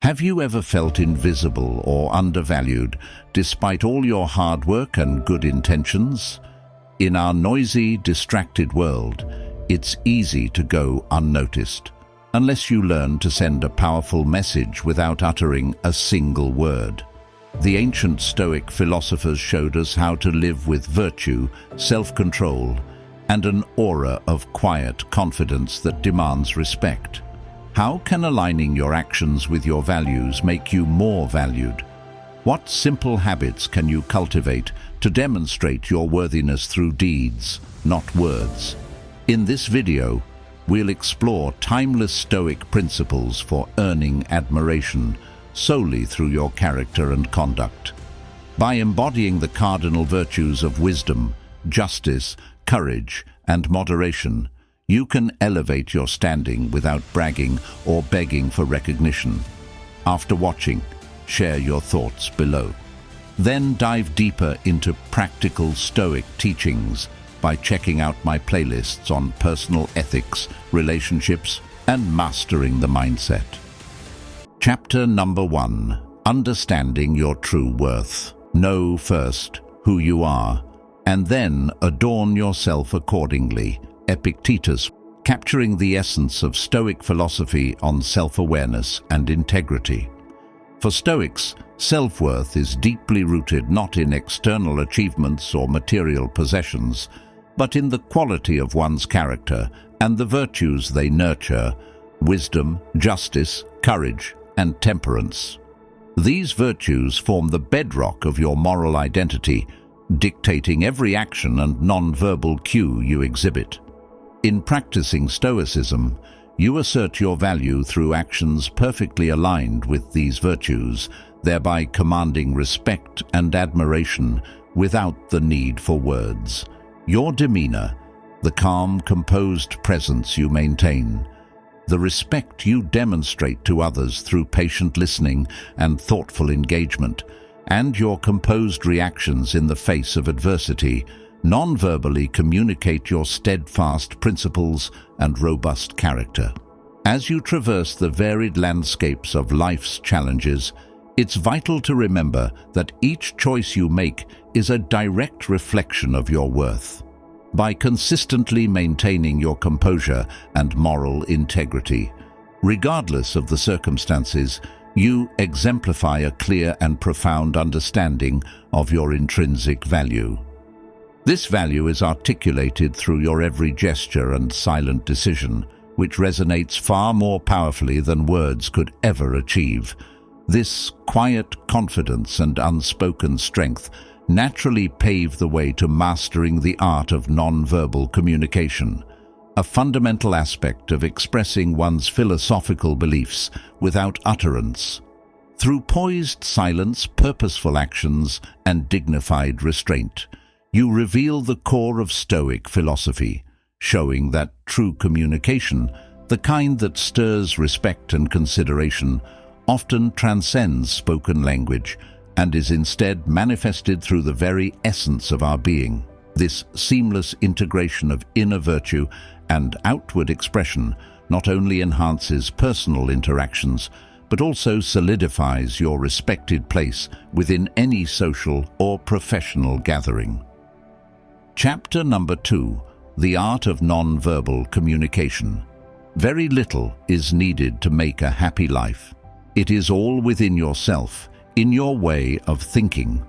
Have you ever felt invisible or undervalued despite all your hard work and good intentions? In our noisy, distracted world, it's easy to go unnoticed, unless you learn to send a powerful message without uttering a single word. The ancient Stoic philosophers showed us how to live with virtue, self-control, and an aura of quiet confidence that demands respect. How can aligning your actions with your values make you more valued? What simple habits can you cultivate to demonstrate your worthiness through deeds, not words? In this video, we'll explore timeless Stoic principles for earning admiration solely through your character and conduct. By embodying the cardinal virtues of wisdom, justice, courage, and moderation, you can elevate your standing without bragging or begging for recognition. After watching, share your thoughts below. Then dive deeper into practical Stoic teachings by checking out my playlists on personal ethics, relationships, and mastering the mindset. Chapter number 1. Understanding your true worth. Know first who you are, and then adorn yourself accordingly. Epictetus, capturing the essence of Stoic philosophy on self-awareness and integrity. For Stoics, self-worth is deeply rooted not in external achievements or material possessions, but in the quality of one's character and the virtues they nurture: wisdom, justice, courage, and temperance. These virtues form the bedrock of your moral identity, dictating every action and non-verbal cue you exhibit. In practicing Stoicism, you assert your value through actions perfectly aligned with these virtues, thereby commanding respect and admiration without the need for words. Your demeanor, the calm, composed presence you maintain, the respect you demonstrate to others through patient listening and thoughtful engagement, and your composed reactions in the face of adversity non-verbally communicate your steadfast principles and robust character. As you traverse the varied landscapes of life's challenges, it's vital to remember that each choice you make is a direct reflection of your worth. By consistently maintaining your composure and moral integrity, regardless of the circumstances, you exemplify a clear and profound understanding of your intrinsic value. This value is articulated through your every gesture and silent decision, which resonates far more powerfully than words could ever achieve. This quiet confidence and unspoken strength naturally pave the way to mastering the art of non-verbal communication, a fundamental aspect of expressing one's philosophical beliefs without utterance. Through poised silence, purposeful actions, and dignified restraint, you reveal the core of Stoic philosophy, showing that true communication, the kind that stirs respect and consideration, often transcends spoken language and is instead manifested through the very essence of our being. This seamless integration of inner virtue and outward expression not only enhances personal interactions, but also solidifies your respected place within any social or professional gathering. Chapter number 2. The art of non-verbal communication. Very little is needed to make a happy life. It is all within yourself, in your way of thinking.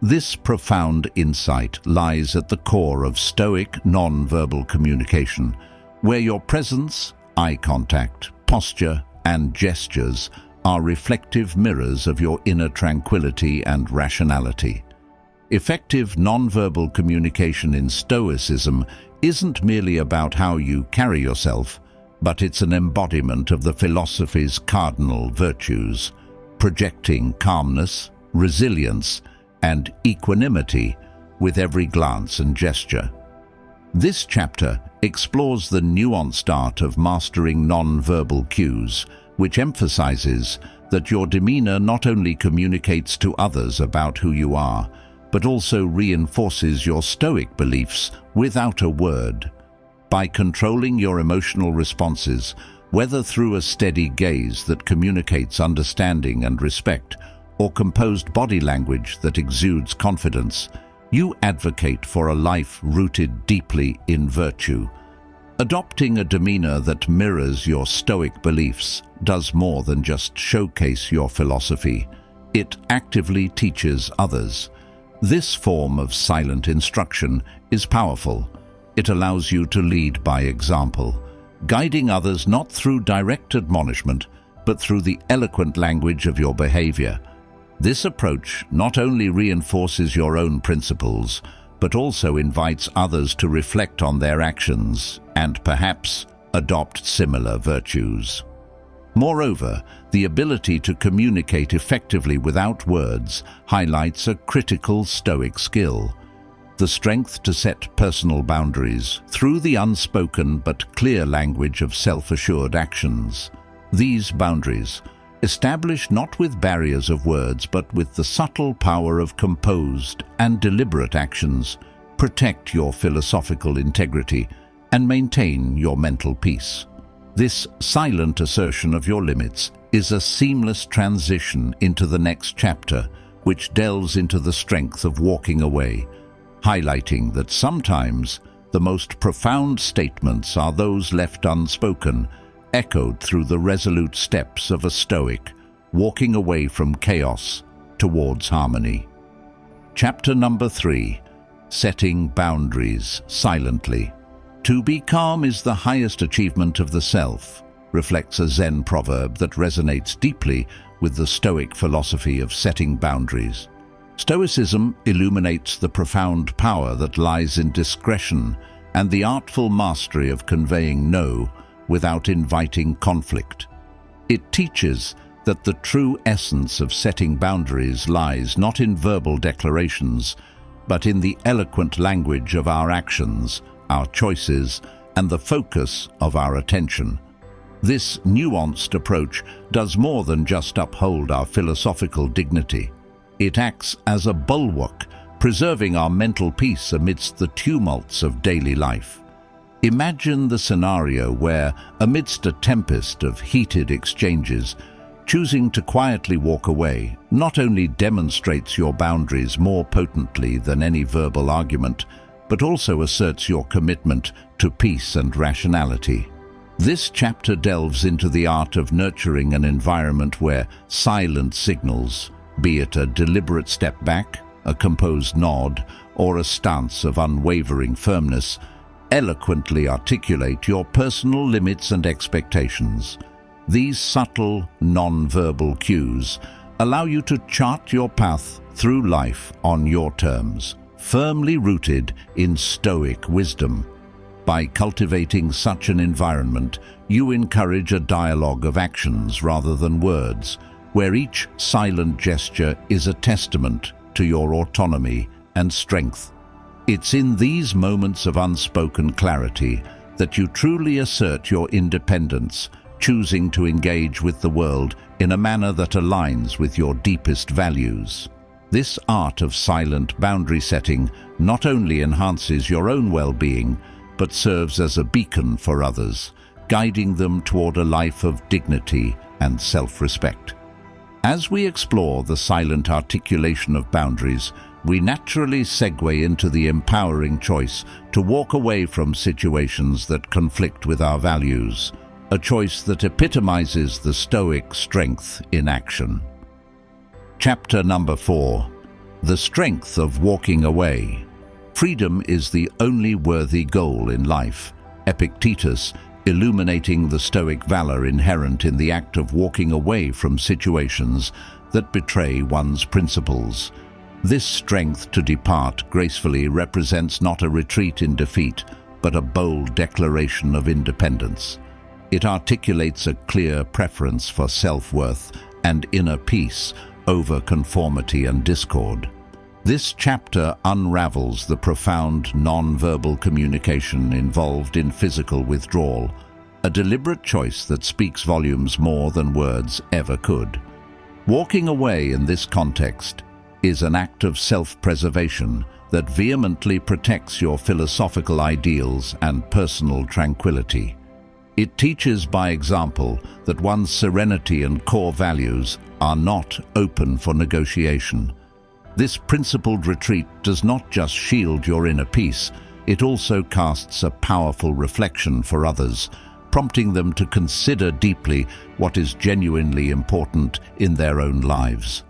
This profound insight lies at the core of Stoic non-verbal communication, where your presence, eye contact, posture, and gestures are reflective mirrors of your inner tranquility and rationality. Effective non-verbal communication in Stoicism isn't merely about how you carry yourself, but it's an embodiment of the philosophy's cardinal virtues, projecting calmness, resilience, and equanimity with every glance and gesture. This chapter explores the nuanced art of mastering non-verbal cues, which emphasizes that your demeanor not only communicates to others about who you are, but also reinforces your Stoic beliefs without a word. By controlling your emotional responses, Whether through a steady gaze that communicates understanding and respect, or composed body language that exudes confidence, you advocate for a life rooted deeply in virtue. Adopting a demeanor that mirrors your Stoic beliefs does more than just showcase your philosophy. It actively teaches others. This form of silent instruction is powerful. It allows you to lead by example, guiding others not through direct admonishment, but through the eloquent language of your behavior. This approach not only reinforces your own principles, but also invites others to reflect on their actions and perhaps adopt similar virtues. Moreover, the ability to communicate effectively without words highlights a critical Stoic skill: the strength to set personal boundaries through the unspoken but clear language of self-assured actions. These boundaries, established not with barriers of words but with the subtle power of composed and deliberate actions, protect your philosophical integrity and maintain your mental peace. This silent assertion of your limits is a seamless transition into the next chapter, which delves into the strength of walking away, highlighting that sometimes the most profound statements are those left unspoken, echoed through the resolute steps of a Stoic, walking away from chaos towards harmony. Chapter number 3: Setting Boundaries Silently. To be calm is the highest achievement of the self, reflects a Zen proverb that resonates deeply with the Stoic philosophy of setting boundaries. Stoicism illuminates the profound power that lies in discretion and the artful mastery of conveying no without inviting conflict. It teaches that the true essence of setting boundaries lies not in verbal declarations, but in the eloquent language of our actions, our choices, and the focus of our attention. This nuanced approach does more than just uphold our philosophical dignity. It acts as a bulwark, preserving our mental peace amidst the tumults of daily life. Imagine the scenario where, amidst a tempest of heated exchanges, choosing to quietly walk away not only demonstrates your boundaries more potently than any verbal argument, but also asserts your commitment to peace and rationality. This chapter delves into the art of nurturing an environment where silent signals, be it a deliberate step back, a composed nod, or a stance of unwavering firmness, eloquently articulate your personal limits and expectations. These subtle, non-verbal cues allow you to chart your path through life on your terms, firmly rooted in Stoic wisdom. By cultivating such an environment, you encourage a dialogue of actions rather than words, where each silent gesture is a testament to your autonomy and strength. It's in these moments of unspoken clarity that you truly assert your independence, choosing to engage with the world in a manner that aligns with your deepest values. This art of silent boundary setting not only enhances your own well-being, but serves as a beacon for others, guiding them toward a life of dignity and self-respect. As we explore the silent articulation of boundaries, we naturally segue into the empowering choice to walk away from situations that conflict with our values, a choice that epitomizes the Stoic strength in action. Chapter number 4: The Strength of Walking Away. Freedom is the only worthy goal in life. Epictetus, illuminating the Stoic valor inherent in the act of walking away from situations that betray one's principles. This strength to depart gracefully represents not a retreat in defeat, but a bold declaration of independence. It articulates a clear preference for self-worth and inner peace over conformity and discord. This chapter unravels the profound non-verbal communication involved in physical withdrawal, a deliberate choice that speaks volumes more than words ever could. Walking away in this context is an act of self-preservation that vehemently protects your philosophical ideals and personal tranquility. It teaches by example that one's serenity and core values are not open for negotiation. This principled retreat does not just shield your inner peace, it also casts a powerful reflection for others, prompting them to consider deeply what is genuinely important in their own lives.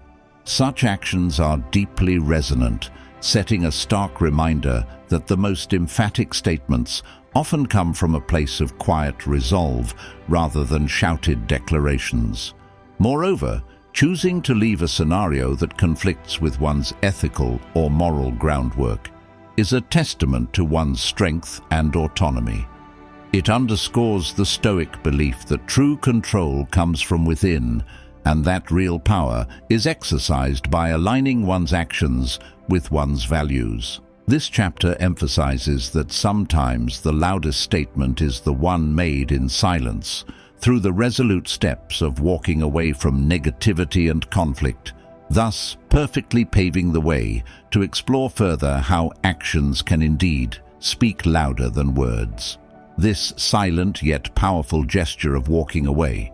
Such actions are deeply resonant, setting a stark reminder that the most emphatic statements often come from a place of quiet resolve rather than shouted declarations. Moreover, choosing to leave a scenario that conflicts with one's ethical or moral groundwork is a testament to one's strength and autonomy. It underscores the Stoic belief that true control comes from within, and that real power is exercised by aligning one's actions with one's values. This chapter emphasizes that sometimes the loudest statement is the one made in silence, through the resolute steps of walking away from negativity and conflict, thus perfectly paving the way to explore further how actions can indeed speak louder than words. This silent yet powerful gesture of walking away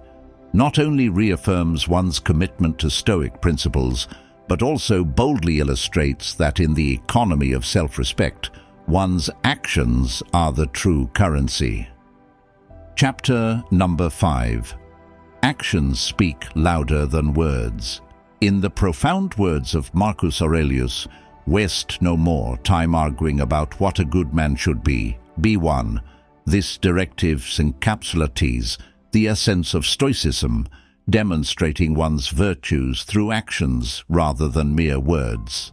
not only reaffirms one's commitment to Stoic principles, but also boldly illustrates that in the economy of self-respect, one's actions are the true currency. Chapter number 5. Actions speak louder than words. In the profound words of Marcus Aurelius, "Waste no more time arguing about what a good man should be one." This directive encapsulates the essence of Stoicism, demonstrating one's virtues through actions rather than mere words.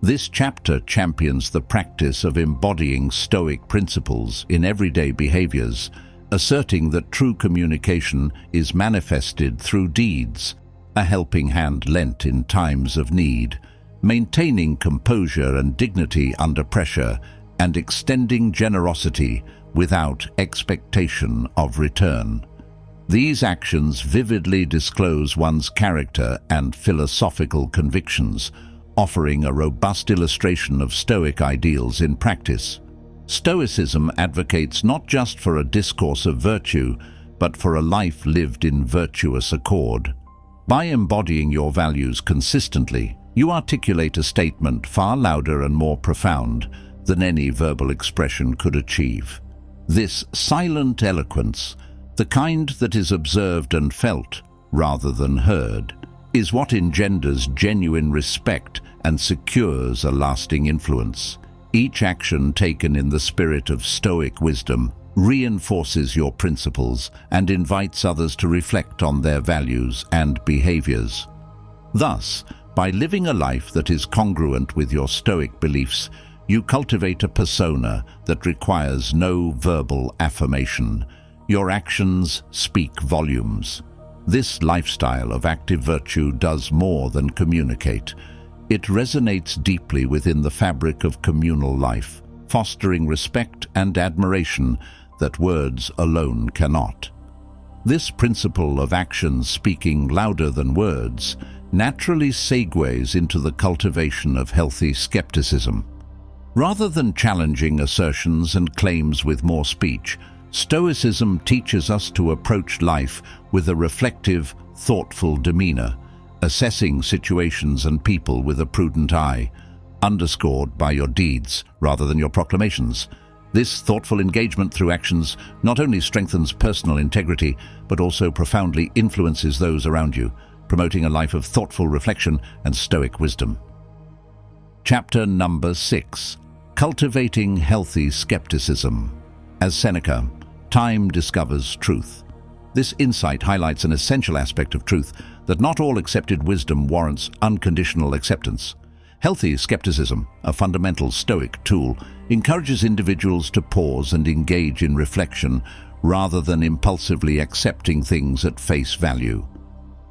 This chapter champions the practice of embodying Stoic principles in everyday behaviors, asserting that true communication is manifested through deeds, a helping hand lent in times of need, maintaining composure and dignity under pressure, and extending generosity without expectation of return. These actions vividly disclose one's character and philosophical convictions, offering a robust illustration of Stoic ideals in practice. Stoicism advocates not just for a discourse of virtue, but for a life lived in virtuous accord. By embodying your values consistently, you articulate a statement far louder and more profound than any verbal expression could achieve. This silent eloquence, the kind that is observed and felt rather than heard, is what engenders genuine respect and secures a lasting influence. Each action taken in the spirit of Stoic wisdom reinforces your principles and invites others to reflect on their values and behaviors. Thus, by living a life that is congruent with your Stoic beliefs, you cultivate a persona that requires no verbal affirmation. Your actions speak volumes. This lifestyle of active virtue does more than communicate. It resonates deeply within the fabric of communal life, fostering respect and admiration that words alone cannot. This principle of actions speaking louder than words naturally segues into the cultivation of healthy skepticism. Rather than challenging assertions and claims with more speech, Stoicism teaches us to approach life with a reflective, thoughtful demeanor, assessing situations and people with a prudent eye, underscored by your deeds rather than your proclamations. This thoughtful engagement through actions not only strengthens personal integrity, but also profoundly influences those around you, promoting a life of thoughtful reflection and Stoic wisdom. Chapter number 6. Cultivating healthy skepticism. As Seneca, time discovers truth. This insight highlights an essential aspect of truth, that not all accepted wisdom warrants unconditional acceptance. Healthy skepticism, a fundamental Stoic tool, encourages individuals to pause and engage in reflection rather than impulsively accepting things at face value.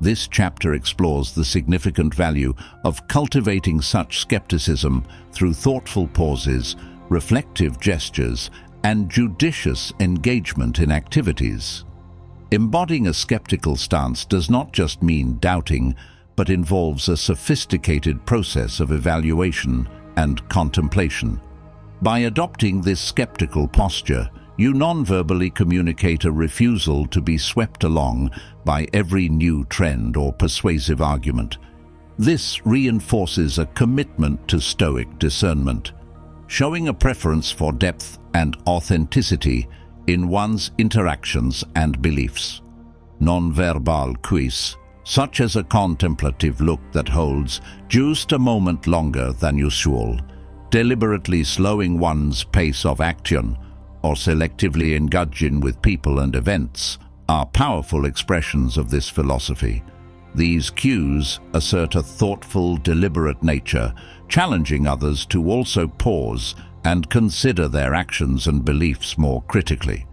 This chapter explores the significant value of cultivating such skepticism through thoughtful pauses, reflective gestures, and judicious engagement in activities. Embodying a skeptical stance does not just mean doubting, but involves a sophisticated process of evaluation and contemplation. By adopting this skeptical posture, You non-verbally communicate a refusal to be swept along by every new trend or persuasive argument. This reinforces a commitment to Stoic discernment, showing a preference for depth and authenticity in one's interactions and beliefs. Non-verbal cues, such as a contemplative look that holds just a moment longer than usual, deliberately slowing one's pace of action, or selectively engaging with people and events, are powerful expressions of this philosophy. These cues assert a thoughtful, deliberate nature, challenging others to also pause and consider their actions and beliefs more critically.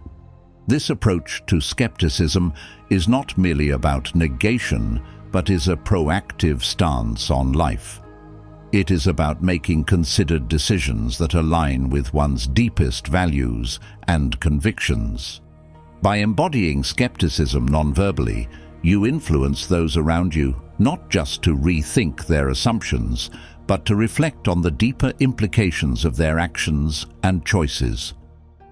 This approach to skepticism is not merely about negation, but is a proactive stance on life. It is about making considered decisions that align with one's deepest values and convictions. By embodying skepticism non-verbally, you influence those around you not just to rethink their assumptions, but to reflect on the deeper implications of their actions and choices.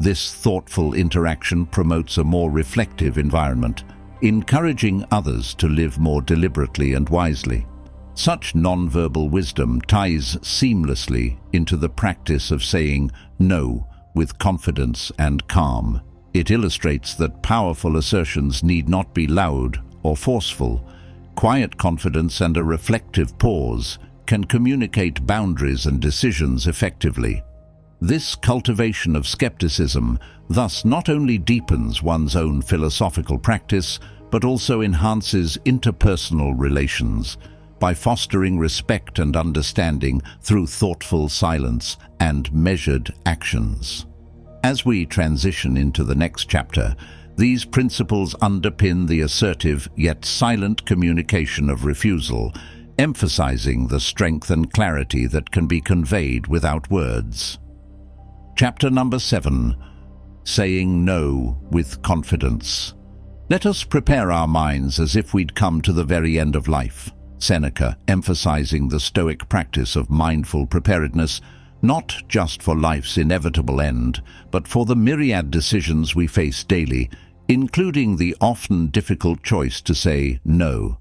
This thoughtful interaction promotes a more reflective environment, encouraging others to live more deliberately and wisely. Such non-verbal wisdom ties seamlessly into the practice of saying no with confidence and calm. It illustrates that powerful assertions need not be loud or forceful. Quiet confidence and a reflective pause can communicate boundaries and decisions effectively. This cultivation of skepticism thus not only deepens one's own philosophical practice, but also enhances interpersonal relations by fostering respect and understanding through thoughtful silence and measured actions. As we transition into the next chapter, these principles underpin the assertive yet silent communication of refusal, emphasizing the strength and clarity that can be conveyed without words. Chapter number 7. Saying no with confidence. Let us prepare our minds as if we'd come to the very end of life. Seneca, emphasizing the Stoic practice of mindful preparedness, not just for life's inevitable end, but for the myriad decisions we face daily, including the often difficult choice to say no.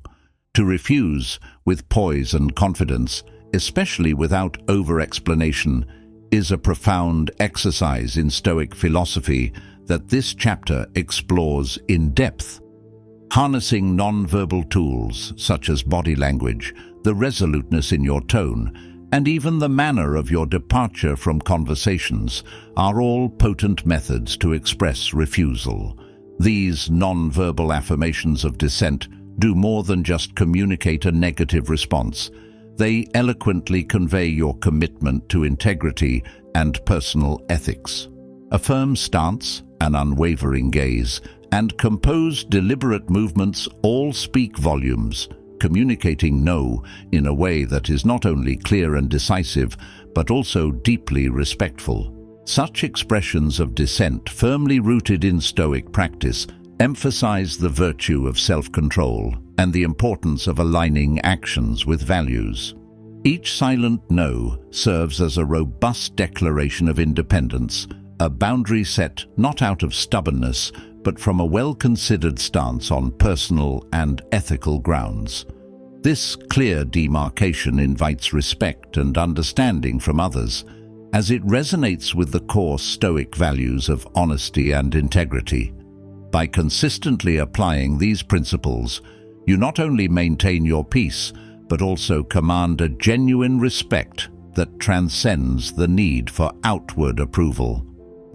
To refuse with poise and confidence, especially without over-explanation, is a profound exercise in Stoic philosophy that this chapter explores in depth. Harnessing non-verbal tools such as body language, the resoluteness in your tone, and even the manner of your departure from conversations are all potent methods to express refusal. These non-verbal affirmations of dissent do more than just communicate a negative response. They eloquently convey your commitment to integrity and personal ethics. A firm stance, an unwavering gaze, and composed, deliberate movements all speak volumes, communicating no in a way that is not only clear and decisive, but also deeply respectful. Such expressions of dissent, firmly rooted in Stoic practice, emphasize the virtue of self-control and the importance of aligning actions with values. Each silent no serves as a robust declaration of independence, a boundary set not out of stubbornness, but from a well-considered stance on personal and ethical grounds. This clear demarcation invites respect and understanding from others, as it resonates with the core Stoic values of honesty and integrity. By consistently applying these principles, you not only maintain your peace, but also command a genuine respect that transcends the need for outward approval.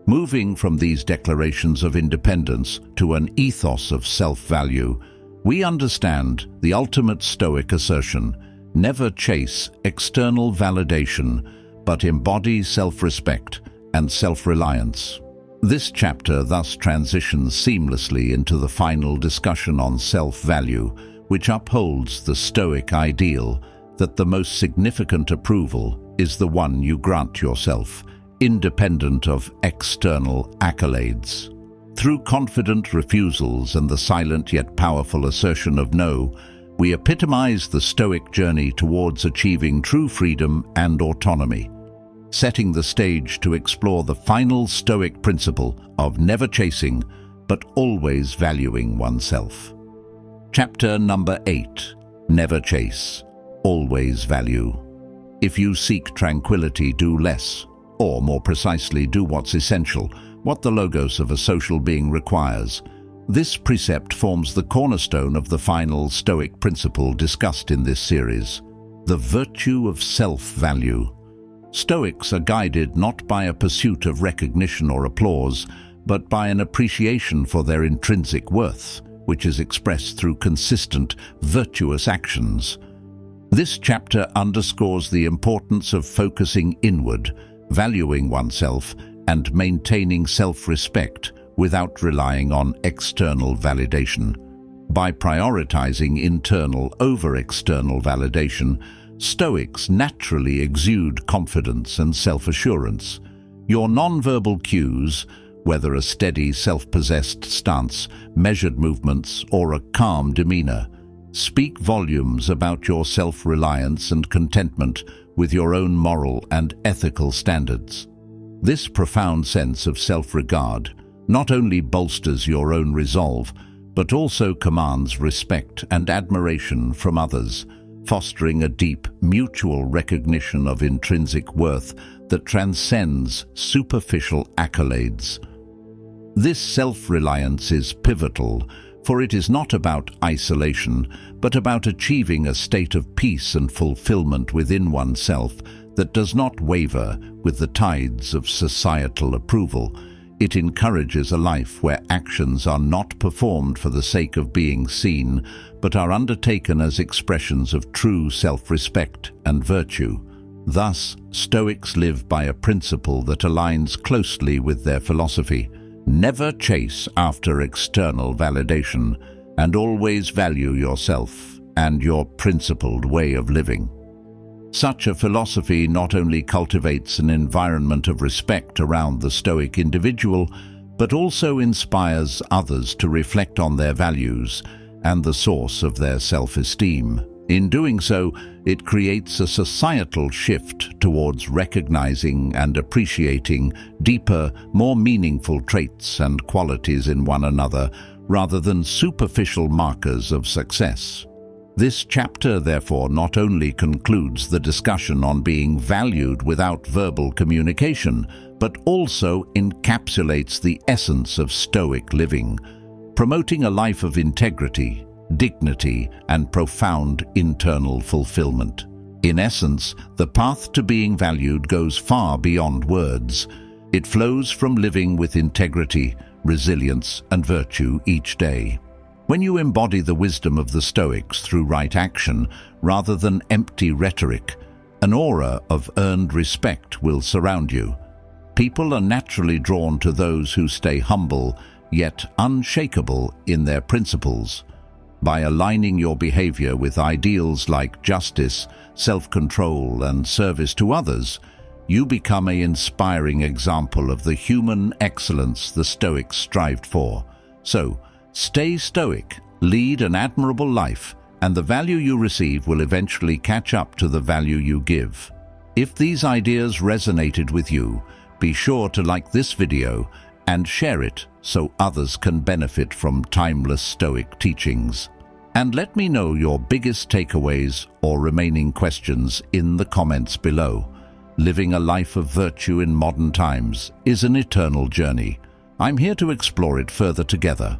Moving from these declarations of independence to an ethos of self-value, we understand the ultimate Stoic assertion: never chase external validation, but embody self-respect and self-reliance. This chapter thus transitions seamlessly into the final discussion on self-value, which upholds the Stoic ideal that the most significant approval is the one you grant yourself, independent of external accolades. Through confident refusals and the silent yet powerful assertion of no, we epitomize the Stoic journey towards achieving true freedom and autonomy. setting the stage to explore the final Stoic principle of never chasing, but always valuing oneself. Chapter number 8. Never chase, always value. If you seek tranquility, do less, or more precisely, do what's essential, what the logos of a social being requires. This precept forms the cornerstone of the final Stoic principle discussed in this series, the virtue of self-value. Stoics are guided not by a pursuit of recognition or applause, but by an appreciation for their intrinsic worth, which is expressed through consistent, virtuous actions. This chapter underscores the importance of focusing inward, valuing oneself, and maintaining self-respect without relying on external validation. By prioritizing internal over external validation, Stoics naturally exude confidence and self-assurance. Your non-verbal cues, whether a steady, self-possessed stance, measured movements, or a calm demeanor, speak volumes about your self-reliance and contentment with your own moral and ethical standards. This profound sense of self-regard not only bolsters your own resolve, but also commands respect and admiration from others, fostering a deep, mutual recognition of intrinsic worth that transcends superficial accolades. This self-reliance is pivotal, for it is not about isolation, but about achieving a state of peace and fulfillment within oneself that does not waver with the tides of societal approval. It encourages a life where actions are not performed for the sake of being seen, but are undertaken as expressions of true self-respect and virtue. Thus, Stoics live by a principle that aligns closely with their philosophy. Never chase after external validation, and always value yourself and your principled way of living. Such a philosophy not only cultivates an environment of respect around the Stoic individual, but also inspires others to reflect on their values and the source of their self-esteem. In doing so, it creates a societal shift towards recognizing and appreciating deeper, more meaningful traits and qualities in one another, rather than superficial markers of success. This chapter, therefore, not only concludes the discussion on being valued without verbal communication, but also encapsulates the essence of Stoic living, promoting a life of integrity, dignity, and profound internal fulfillment. In essence, the path to being valued goes far beyond words. It flows from living with integrity, resilience, and virtue each day. When you embody the wisdom of the Stoics through right action rather than empty rhetoric, an aura of earned respect will surround you. People are naturally drawn to those who stay humble, yet unshakable in their principles. By aligning your behavior with ideals like justice, self-control, and service to others, you become an inspiring example of the human excellence the Stoics strived for. So, stay Stoic, lead an admirable life, and the value you receive will eventually catch up to the value you give. If these ideas resonated with you, be sure to like this video and share it so others can benefit from timeless Stoic teachings. And let me know your biggest takeaways or remaining questions in the comments below. Living a life of virtue in modern times is an eternal journey. I'm here to explore it further together.